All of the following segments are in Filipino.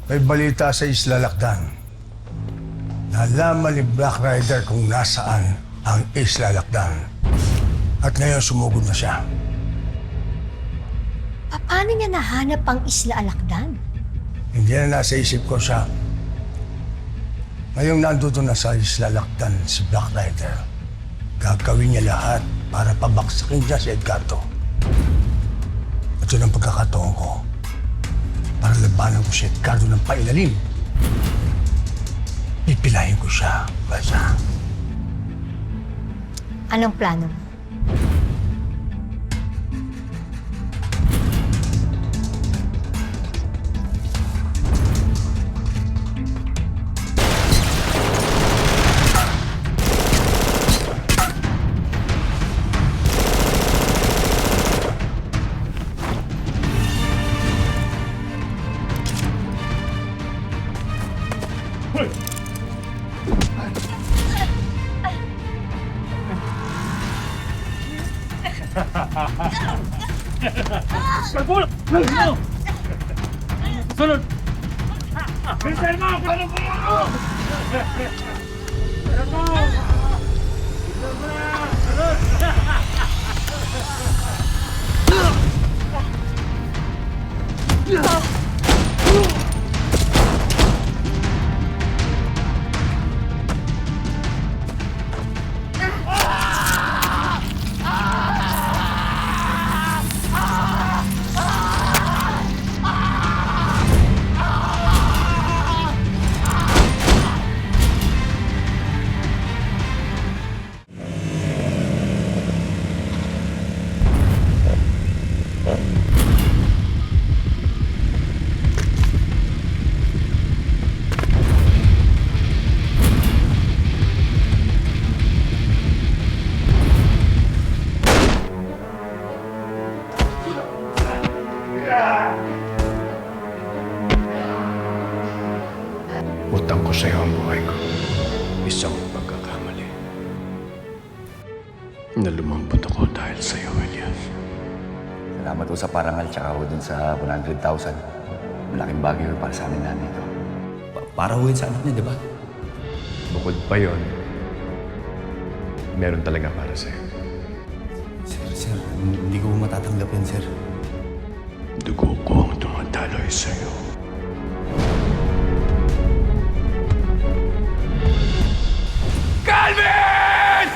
May balita sa Isla Lakdan. Nalaman ni Black Rider kung nasaan ang Isla Lakdan. At ngayon sumugod na siya. Paano niya nahanap ang Isla Alakdan? Hindi na nasa isip ko siya. Ngayong nandoon na sa Isla Lakdan si Black Rider, gagawin niya lahat para pabaksakin niya si Edgardo. At yun ang pagkakataon ko para labanan ko si Edgardo ng pailalim. Pipilahin ko siya, Basa. Anong plano mo? Pagpulak! Sunod! Bilisan mo! Paano po ako? Bilisan mo! Utang ko sa'yo ang buhay ko. Isang pagkakamali. Na lumambot ako dahil sa'yo, Elias. Salamat po sa parangal tsaka ho dun sa 100,000. Malaking bagay para sa amin namin ito. Para ho yun sa anak niya, di ba? Bukod pa yon, meron talaga para sa'yo. Sir, hindi ko matatanggapin, sir. Dugo ko ang tumataloy sa'yo. Calvin!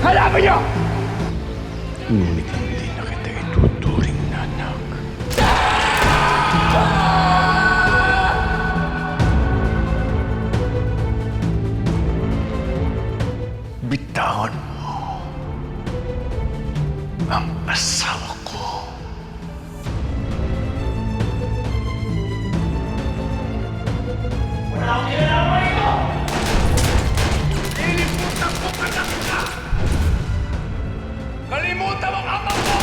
Halaman niyo! Ngunit hindi na kita ituturing na anak. Bitawan mo ang asawa ko. Lilimutan ko ka lang na! Kalimutan mo ang ama mo!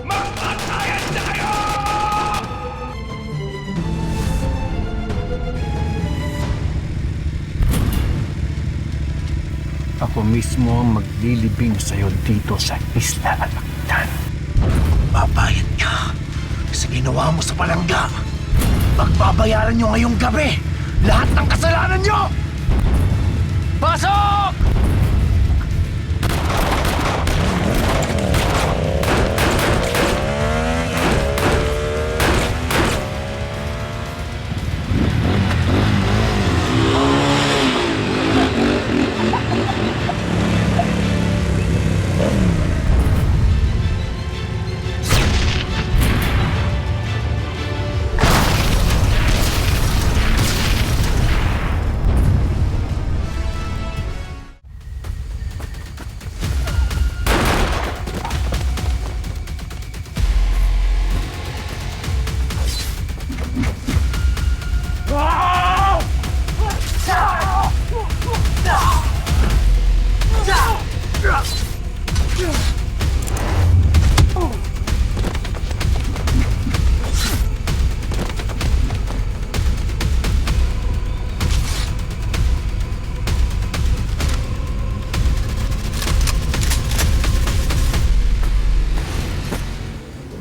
Magpatayan tayo! Ako mismo ang maglilibing sa'yo dito sa Isla Alakdan. Babayad ka sa ginawa mo sa palangga. Magbabayaran nyo ngayong gabi lahat ng kasalanan nyo! Pasok!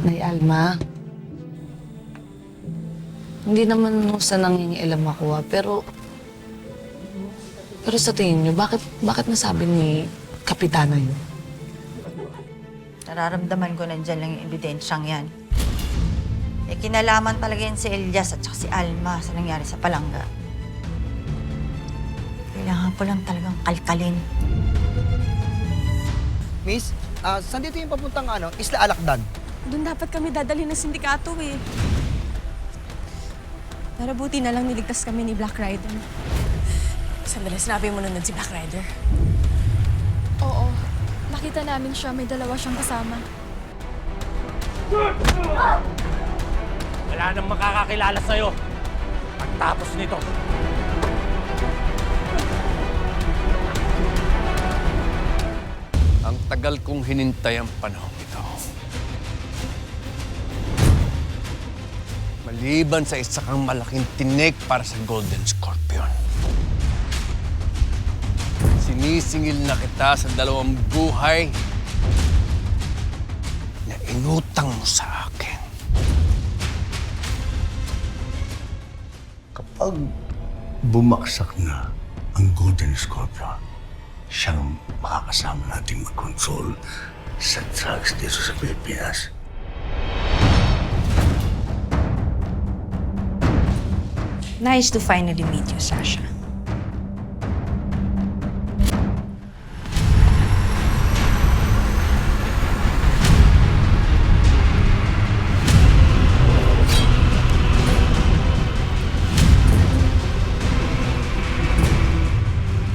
Nay Alma, Hindi naman sa nangingialam ako pero sa tingin niyo, bakit nasabi ni Kapitana yun? Nararamdaman ko nandyan lang yung ebidensyang yan. Kinalaman talaga yan si Elias at saka si Alma sa nangyari sa Palangga. Kailangan ko lang talagang kalkalin. Miss, saan dito yung papuntang Isla Alakdan? Doon dapat kami dadalhin ng sindikato eh. Pero buti na lang niligtas kami ni Black Rider. Sandali, sinabi mo nun si Black Rider? Oo. Nakita namin siya. May dalawa siyang kasama. Wala nang makakakilala sa'yo. Pagtapos nito. Ang tagal kong hinintay ang panahon ito. Maliban sa isa kang malaking tinik para sa Golden Scorpion. Sinisingil na kita sa 2 buhay na inutang mo sa akin. Kapag bumaksak na ang Golden Scorpion, siyang makakasama nating mag-control sa drugs dito sa Pilipinas. Nice to finally meet you, Sasha.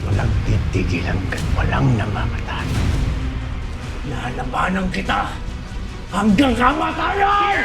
Walang titigil hanggat walang namamatay. Lalabanan kita hanggang kamatayan!